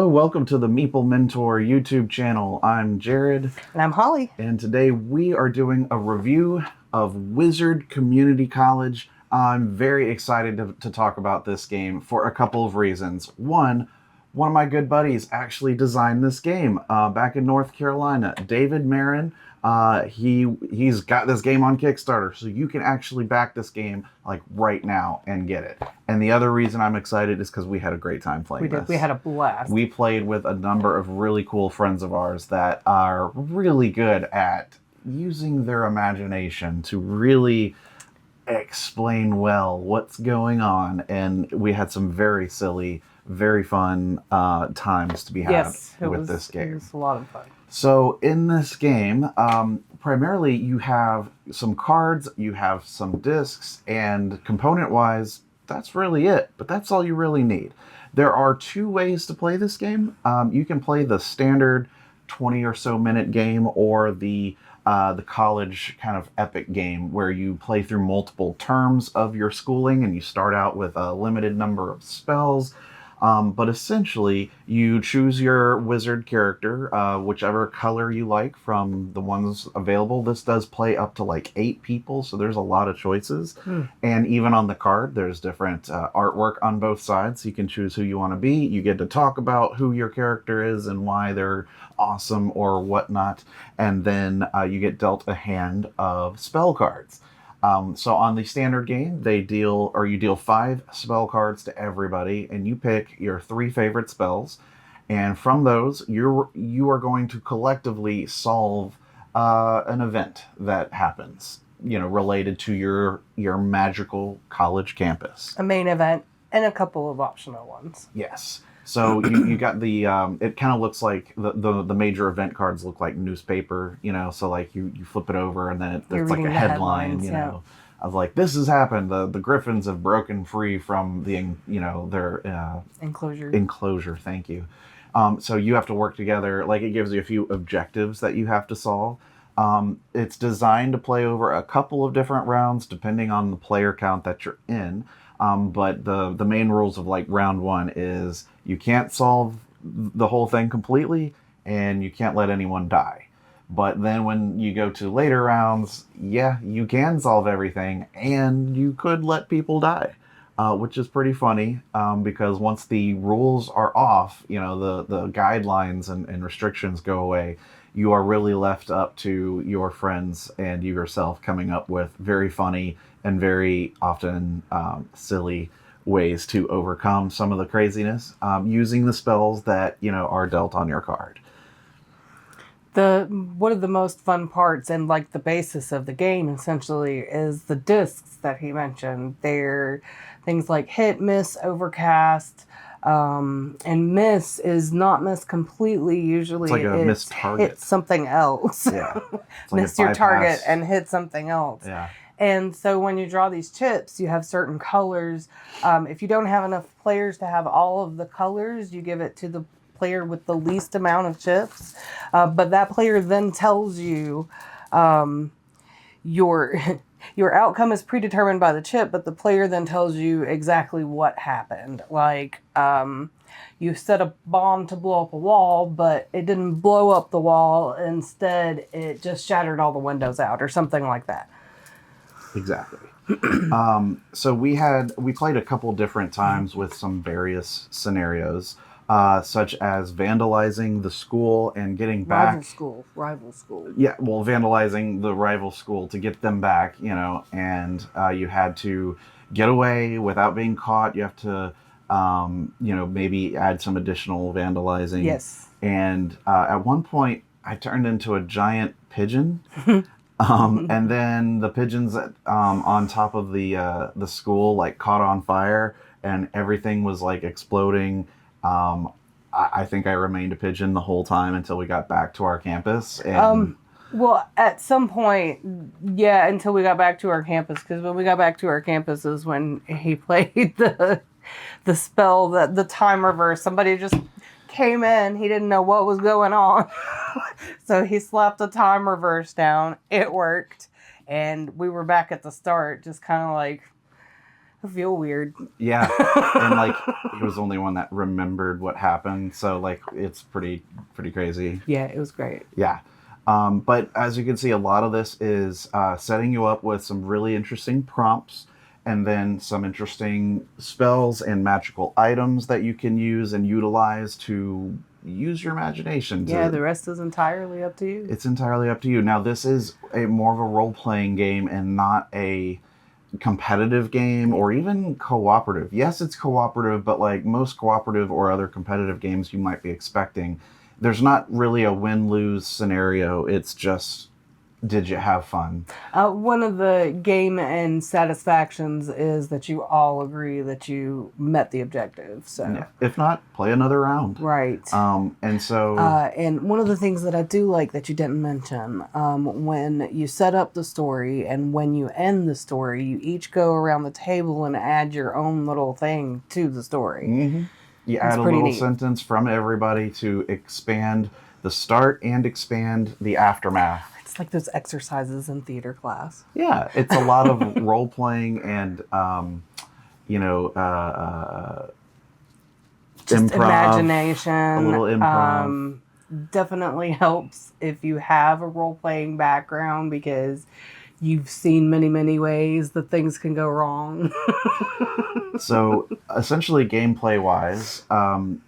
welcome to the Meeple Mentor YouTube channel. I'm Jared. And I'm Holly. And today we are doing a review of Wizard Community College. I'm very excited to talk about this game for a couple of reasons. One of my good buddies actually designed this game back in North Carolina. David Marron. He's got this game on Kickstarter, so you can actually back this game like right now and get it. And the other reason I'm excited is because we had a great time playing this. We had a blast. We played with a number of really cool friends of ours that are really good at using their imagination to really explain well what's going on. And we had some very silly, very fun times to be had with this game. It was a lot of fun. So in this game, primarily you have some cards, you have some discs, and component-wise, that's really it. But that's all you really need. There are two ways to play this game. You can play the standard 20 or so minute game, or the college kind of epic game where you play through multiple terms of your schooling and you start out with a limited number of spells. But essentially, you choose your wizard character, whichever color you like from the ones available. This does play up to like 8 people, so there's a lot of choices. And even on the card, there's different artwork on both sides. So you can choose who you want to be. You get to talk about who your character is and why they're awesome or whatnot. And then you get dealt a hand of spell cards. So on the standard game, you deal 5 spell cards to everybody, and you pick your 3 favorite spells, and from those, you are going to collectively solve an event that happens, related to your magical college campus. A main event and a couple of optional ones. Yes. So you got the it kind of looks like the major event cards look like newspaper, so like you flip it over and then it's like a headline, of like, this has happened. The Griffins have broken free from their enclosure. Thank you. So you have to work together. Like, it gives you a few objectives that you have to solve. It's designed to play over a couple of different rounds depending on the player count that you're in. But the main rules of like round 1 is you can't solve the whole thing completely and you can't let anyone die. But then when you go to later rounds, you can solve everything and you could let people die, which is pretty funny because once the rules are off, the guidelines and restrictions go away, you are really left up to your friends and you yourself coming up with very funny and very often silly ways to overcome some of the craziness using the spells that are dealt on your card. One of the most fun parts and like the basis of the game essentially is the discs that he mentioned. They're things like hit, miss, overcast, and miss is not miss completely. Usually it's like a miss target. Hit something else. Yeah. Miss your target and hit something else. Yeah. And so when you draw these chips, you have certain colors. If you don't have enough players to have all of the colors, you give it to the player with the least amount of chips. But that player then tells you your outcome is predetermined by the chip, but the player then tells you exactly what happened. Like, you set a bomb to blow up a wall, but it didn't blow up the wall. Instead, it just shattered all the windows out or something like that. Exactly. So we played a couple different times with some various scenarios, such as vandalizing the school and getting back. Rival school. Yeah, well, vandalizing the rival school to get them back, and you had to get away without being caught. You have to, maybe add some additional vandalizing. Yes. And at one point, I turned into a giant pigeon. And then the pigeons on top of the school like caught on fire and everything was like exploding. I think I remained a pigeon the whole time until we got back to our campus. And well, at some point, until we got back to our campus, because when we got back to our campus is when he played the spell, the time reverse. Somebody just came in, he didn't know what was going on. So he slapped the time reverse down. It worked. And we were back at the start, just kind of like I feel weird. Yeah, and like he was the only one that remembered what happened, so like it's pretty crazy. Yeah, it was great. Yeah. But as you can see, a lot of this is setting you up with some really interesting prompts and then some interesting spells and magical items that you can use and utilize to use your imagination. Yeah, the rest is entirely up to you. It's entirely up to you. Now, this is a more of a role-playing game and not a competitive game or even cooperative. Yes, it's cooperative, but like most cooperative or other competitive games you might be expecting, there's not really a win-lose scenario. It's just, did you have fun? One of the game and satisfactions is that you all agree that you met the objective. So, Yeah. If not, play another round. right. And so, And one of the things that I do like that you didn't mention, when you set up the story and when you end the story, you each go around the table and add your own little thing to the story. you add a pretty little neat. sentence from everybody to expand the start and expand the aftermath. It's like those exercises in theater class. Yeah, it's a lot of role playing and, Just improv, imagination. a little improv. Definitely helps if you have a role-playing background because you've seen many, many ways that things can go wrong. So essentially, gameplay wise,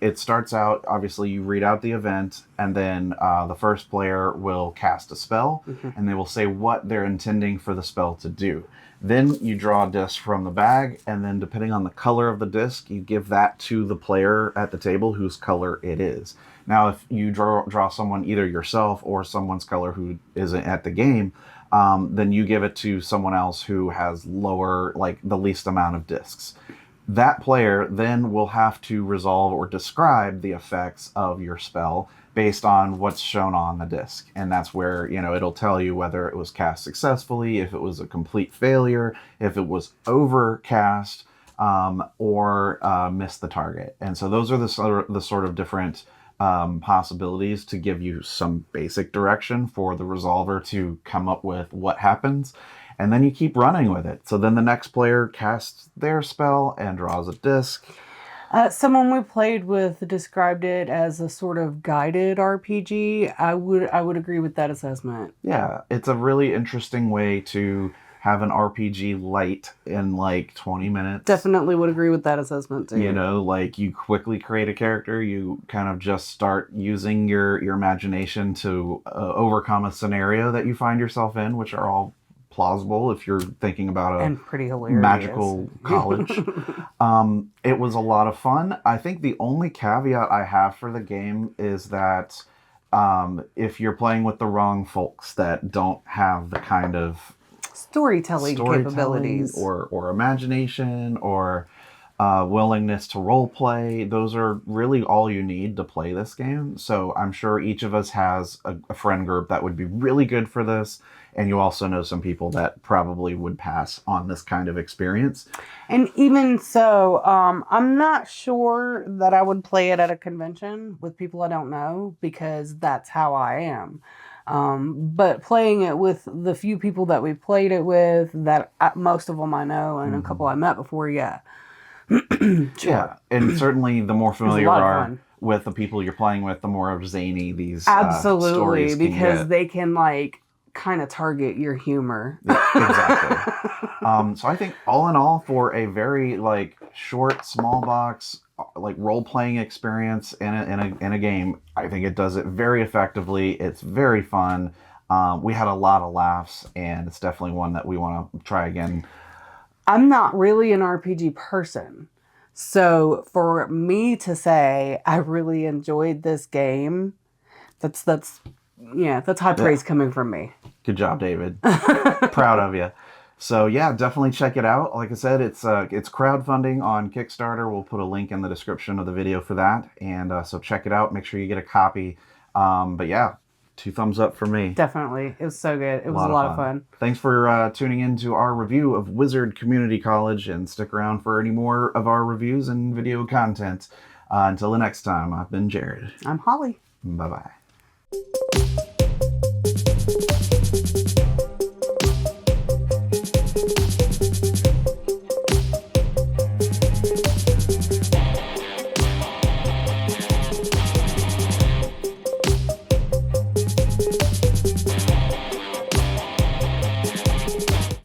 it starts out, obviously you read out the event, and then the first player will cast a spell, and they will say what they're intending for the spell to do. Then you draw a disc from the bag, and then depending on the color of the disc, you give that to the player at the table whose color it is. Now, if you draw someone, either yourself or someone's color who isn't at the game, then you give it to someone else who has lower, like the least amount of discs. That player then will have to resolve or describe the effects of your spell based on what's shown on the disc. And that's where, it'll tell you whether it was cast successfully, if it was a complete failure, if it was overcast, or missed the target. And so those are the sort of different possibilities to give you some basic direction for the resolver to come up with what happens. And then you keep running with it. So then the next player casts their spell and draws a disc. Someone we played with described it as a sort of guided RPG. I would agree with that assessment. Yeah, it's a really interesting way to have an RPG light in like 20 minutes. Definitely would agree with that assessment too. Like you quickly create a character, you kind of just start using your imagination to overcome a scenario that you find yourself in, which are all plausible if you're thinking about and pretty hilarious magical college. It was a lot of fun. I think the only caveat I have for the game is that if you're playing with the wrong folks that don't have the kind of storytelling capabilities or imagination or willingness to role play, those are really all you need to play this game. So I'm sure each of us has a friend group that would be really good for this, and you also know some people that probably would pass on this kind of experience. And even so, I'm not sure that I would play it at a convention with people I don't know, because that's how I am. But playing it with the few people that we played it with, that most of them I know and a couple I met before, yeah. Sure. Yeah, and certainly the more familiar you are with the people you're playing with, the more zany these stories can because get. they can like kind of target your humor. Yeah, exactly. So I think all in all, for a very like short, small box, like role playing experience in a game, I think it does it very effectively. It's very fun. We had a lot of laughs, and it's definitely one that we want to try again. I'm not really an RPG person. So for me to say I really enjoyed this game, that's high praise coming from me. Good job, David. Proud of you. So yeah, definitely check it out. Like I said, it's crowdfunding on Kickstarter. We'll put a link in the description of the video for that. And so check it out. Make sure you get a copy. But yeah, 2 thumbs up for me. Definitely. It was so good. It was a lot of fun. Thanks for tuning in to our review of Wizard Community College, and stick around for any more of our reviews and video content. Until the next time, I've been Jared. I'm Holly. Bye-bye.